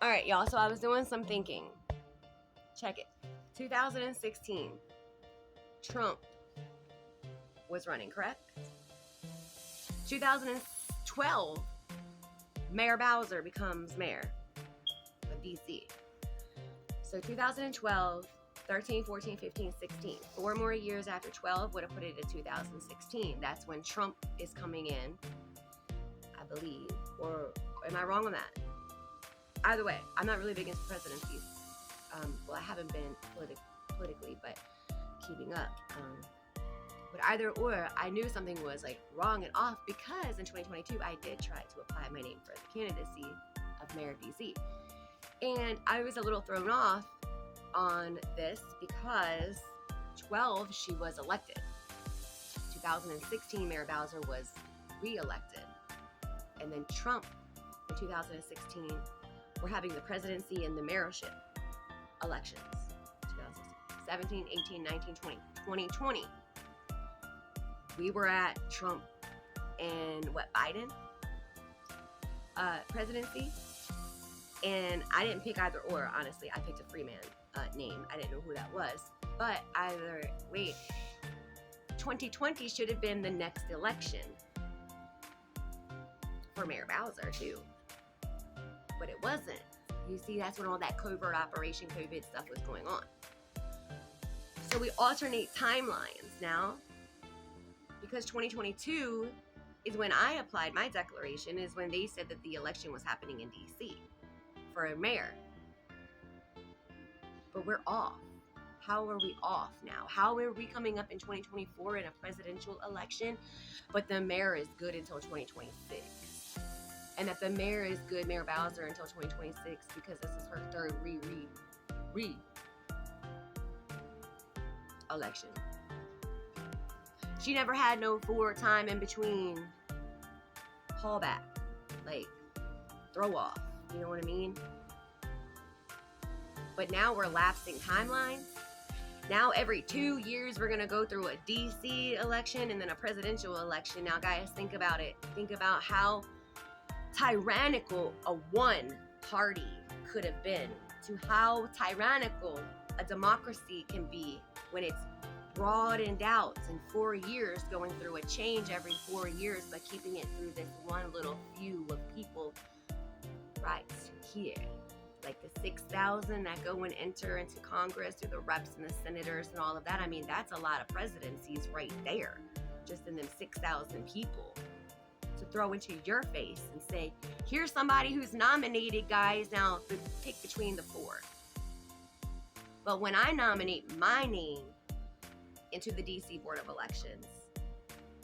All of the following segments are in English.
All right, y'all. So I was doing some thinking. Check it. 2016, Trump was running, correct? 2012, MayrBowser becomes mayor of DC. So 2012, 13, 14, 15, 16. 4 more years after 12 would have put it to 2016. That's when Trump is coming in, I believe. Or am I wrong on that? Either way, I'm not really big into presidencies. Well, I haven't been politically, but keeping up. But either or, I knew something was like wrong and off because in 2022, I did try to apply my name for the candidacy of Mayor DC. And I was a little thrown off on this because 12, she was elected. 2016, MayrBowser was re-elected. And then Trump in 2016, we're having the presidency and the mayorship elections. 2017, 18, 19, 20. 2020. We were at Trump and Biden presidency. And I didn't pick either or, honestly. I picked a Freeman name. I didn't know who that was. But 2020 should have been the next election for MayrBowser too. But it wasn't. You see, that's when all that covert operation COVID stuff was going on. So we alternate timelines now. Because 2022 is when I applied my declaration, is when they said that the election was happening in DC for a mayor. But we're off. How are we off now? How are we coming up in 2024 in a presidential election, but the mayor is good until 2026? And that the mayor is good, MayrBowser, until 2026 because this is her third election. She never had no 4 time in between callback, like throw off. You know what I mean? But now we're lapsing timelines. Now every 2 years we're gonna go through a DC election and then a presidential election. Now guys, think about it. Think about how tyrannical a one party could have been, to how tyrannical a democracy can be when it's broadened out in 4 years, going through a change every 4 years, but keeping it through this one little few of people right here. Like the 6,000 that go and enter into Congress, through the reps and the senators and all of that. I mean, that's a lot of presidencies right there, just in them 6,000 people to throw into your face and say, here's somebody who's nominated, guys, now pick between the 4. But when I nominate my name into the DC Board of Elections,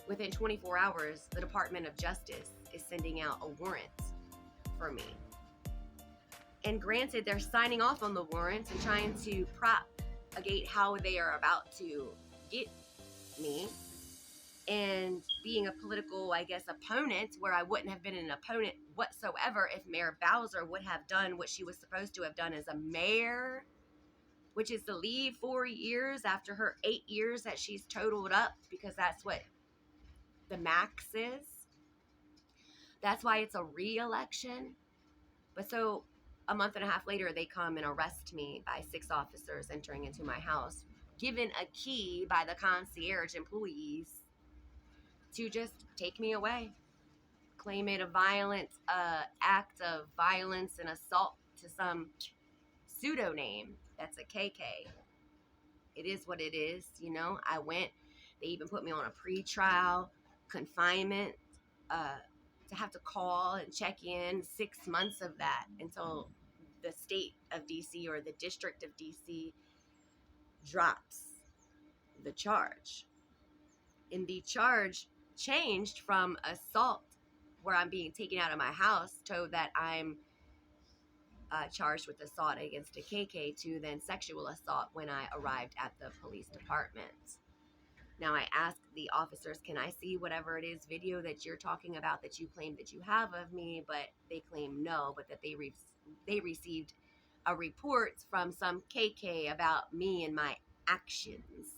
within 24 hours, the Department of Justice is sending out a warrant for me. And granted, they're signing off on the warrants and trying to propagate how they are about to get me. And being a political, I guess, opponent, where I wouldn't have been an opponent whatsoever if MayrBowser would have done what she was supposed to have done as a mayor, which is to leave 4 years after her 8 years that she's totaled up, because that's what the max is. That's why it's a re-election. But so a month and a half later, they come and arrest me by 6 officers entering into my house, given a key by the concierge employees to just take me away. Claim it a violent act of violence and assault to some pseudo name that's a KK. It is what it is, you know. I went, they even put me on a pre-trial confinement to have to call and check in, 6 months of that until the state of DC or the district of DC drops the charge. And the charge changed from assault, where I'm being taken out of my house, to that I'm charged with assault against a KK, to then sexual assault when I arrived at the police department. Now I asked the officers, can I see whatever it is video that you're talking about that you claim that you have of me? But they claim no, but that they received a report from some KK about me and my actions.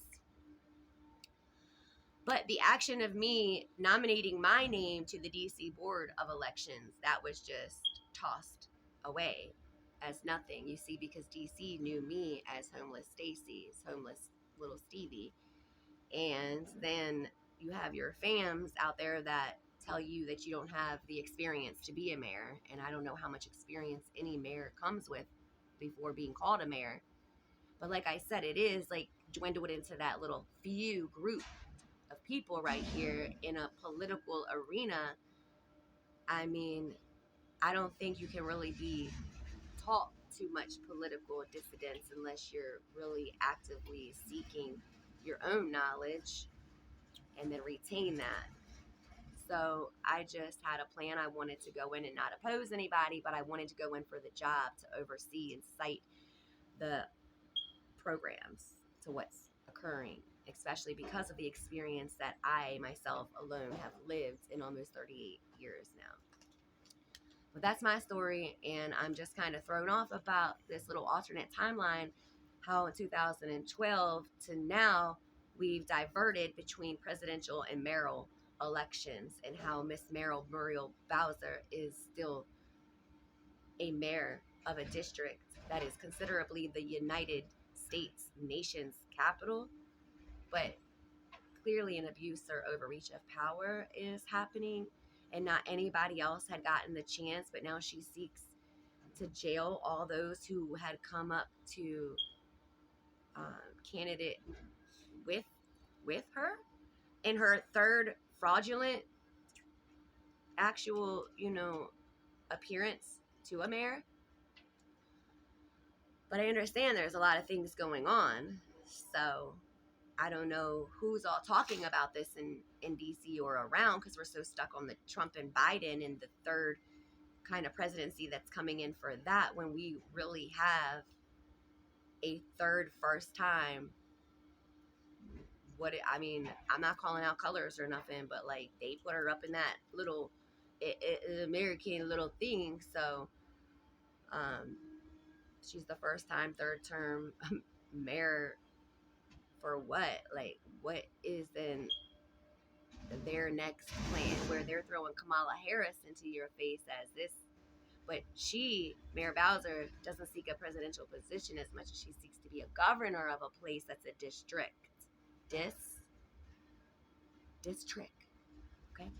But the action of me nominating my name to the DC Board of Elections, that was just tossed away as nothing. You see, because DC knew me as homeless Stacy, homeless little Stevie. And then you have your fams out there that tell you that you don't have the experience to be a mayor. And I don't know how much experience any mayor comes with before being called a mayor. But like I said, it is like dwindled into that little few group of people right here in a political arena. I mean, I don't think you can really be taught too much political dissidence unless you're really actively seeking your own knowledge and then retain that. So I just had a plan. I wanted to go in and not oppose anybody, but I wanted to go in for the job to oversee and cite the programs to what's occurring, especially because of the experience that I myself alone have lived in almost 38 years now. But that's my story, and I'm just kind of thrown off about this little alternate timeline, how in 2012 to now we've diverted between presidential and mayoral elections, and how Miss Muriel Bowser is still a mayor of a district that is considerably the United States nation's capital, but clearly an abuse or overreach of power is happening, and not anybody else had gotten the chance, but now she seeks to jail all those who had come up to candidate with her in her third fraudulent actual appearance to a mayor. But I understand there's a lot of things going on, so I don't know who's all talking about this in DC or around, because we're so stuck on the Trump and Biden and the third kind of presidency that's coming in for that, when we really have a third first time. I'm not calling out colors or nothing, but like they put her up in that little American little thing. So she's the first time third term mayor for what? Like, what is then their next plan, where they're throwing Kamala Harris into your face as this? But Mayor Bowser, doesn't seek a presidential position as much as she seeks to be a governor of a place that's a district. District. Okay?